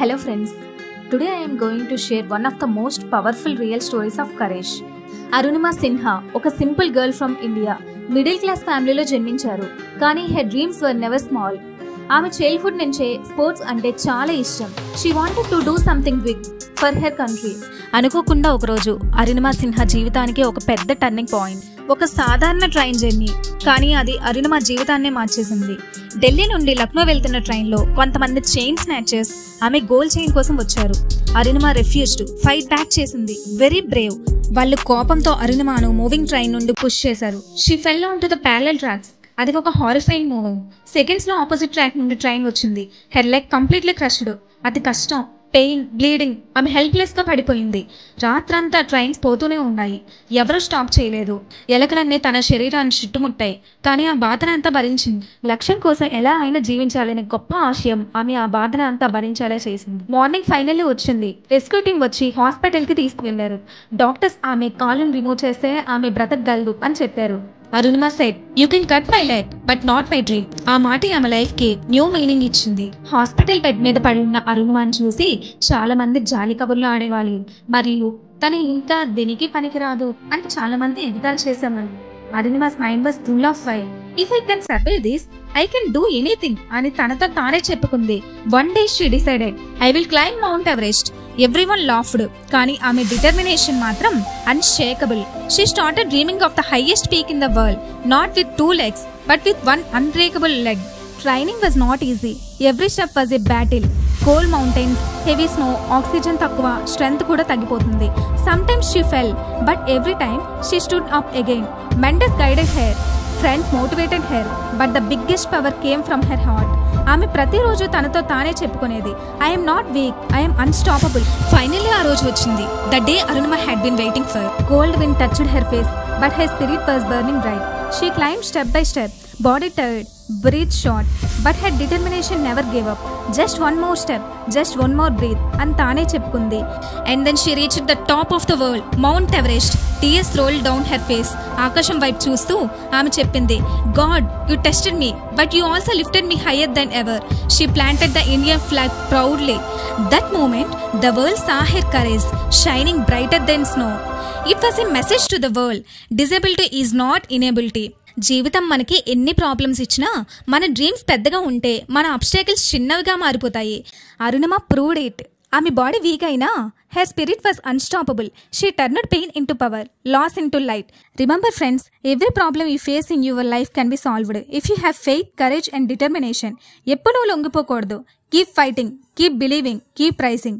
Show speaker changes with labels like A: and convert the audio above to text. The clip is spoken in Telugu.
A: Hello friends, today I am going to share one of the most powerful real stories of courage. Arunima Sinha, ఒక simple girl from India, middle class ఫ్యామిలీలో జన్మించారు. కానీ her dreams were never small. ఆమె చైల్డ్హుడ్ నుంచే స్పోర్ట్స్ అంటే చాలా ఇష్టం. She wanted to do something big for her country. అనుకోకుండా ఒకరోజు అరుణిమా సిన్హా జీవితానికి ఒక పెద్ద టర్నింగ్ పాయింట్. ఒక సాధారణ ట్రైన్ జర్నీ, కానీ అది అరుణిమా జీవితాన్నే మార్చేసింది. ఢిల్లీ నుండి లక్నో వెళ్తున్న ట్రైన్లో కొంతమంది చైన్ స్నాచర్స్ ఆమె గోల్ చైన్ కోసం వచ్చారు. అరుణిమా రిఫ్యూజ్డ్, ఫైట్ బ్యాక్ చేసింది. Very brave. వాళ్ళు కోపంతో అరుణిమాను మూవింగ్ ట్రైన్ నుండి పుష్ చేశారు. She fell on to the parallel tracks. అది ఒక హారిఫైయింగ్ మూవింగ్. సెకండ్స్ లో ఆపోజిట్ ట్రాక్ నుండి ట్రైన్ వచ్చింది. Her leg completely crushed. అది కష్టం, పెయిన్, బ్లీడింగ్. ఆమె హెల్ప్లెస్ గా పడిపోయింది. రాత్రంతా ట్రైన్స్ పోతూనే ఉన్నాయి. ఎవరూ స్టాప్ చేయలేదు. ఎలకలన్నీ తన శరీరాన్ని చుట్టుముట్టాయి. కానీ ఆ బాధనంతా భరించింది. లక్ష్యం కోసం ఎలా అయినా జీవించాలనే గొప్ప ఆశయం ఆమె ఆ బాధన అంతా భరించాలే చేసింది. మార్నింగ్ ఫైనల్లీ వచ్చింది. రెస్క్యూ టీం వచ్చి హాస్పిటల్ కి తీసుకువెళ్లారు. డాక్టర్స్ ఆమె కాలుని రిమూవ్ చేస్తే ఆమె బ్రతకగలదు అని చెప్పారు. Arunima said, "you can cut my leg but not my dream." ఆ మాట ఆమె లైఫ్ కి న్యూ మీనింగ్ ఇచ్చింది. హాస్పిటల్ బెడ్ మీద పడి ఉన్న అరుణిమాని చూసి చాలా మంది జాలి కబుర్లు ఆడేవాళ్ళు. మరియు తను ఇంకా దేనికి పనికిరాదు అని చాలా మంది ఎగతాళి చేశామని. Arunima's mind was full of fire. If I can survive this, I can do anything అని తనతో తానే చెప్పుకుంది. One day she decided, I will climb Mount Everest. Everyone laughed, కానీ ఆమె డిటర్మినేషన్ మాత్రం unshakeable. She started dreaming of the highest peak in the world, not with 2 legs but with 1 unbreakable leg. Training was not easy. Every step was a battle. Cold mountains, heavy snow, oxygen తక్కువ, స్ట్రెంగ్త్ కూడా తగ్గిపోతుంది. Sometimes she fell, but every time she stood up again. Mentors guided her, friends motivated her, but the biggest power came from her heart. ఆమె ప్రతిరోజు తనతో తానే చెప్పుకునేది, I'm not weak, I'm unstoppable. Finally ఆ రోజు వచ్చింది. The day Arunima had been waiting for. Cold wind touched her face, but her spirit was burning bright. She climbed step by step, body tired, breath short, but her determination never gave up. Just one more step, just one more breath అని తానే చెప్పుకుంది. And then she reached the top of the world, Mount Everest. Tears rolled down her face. ఆకాశం వైపు చూస్తూ ఆమె చెప్పింది, God, you tested me, but you also lifted me higher than ever. She planted the Indian flag proudly. That moment, the world saw her courage, shining brighter than snow. It was a message to the world. Disability is not inability. జీవితం మనకి ఎన్ని ప్రాబ్లమ్స్ ఇచ్చినా మన డ్రీమ్స్ పెద్దగా ఉంటే మన అబ్స్టాకిల్స్ చిన్నవిగా మారిపోతాయి. Arunima proved it. ఆమె బాడీ వీక్ అయినా her spirit was unstoppable. She turned pain into power, loss into light. Remember friends, every problem you face in your life can be solved if you have faith, courage and determination. ఎప్పుడూ లొంగిపోకూడదు. Keep fighting, keep believing, keep rising.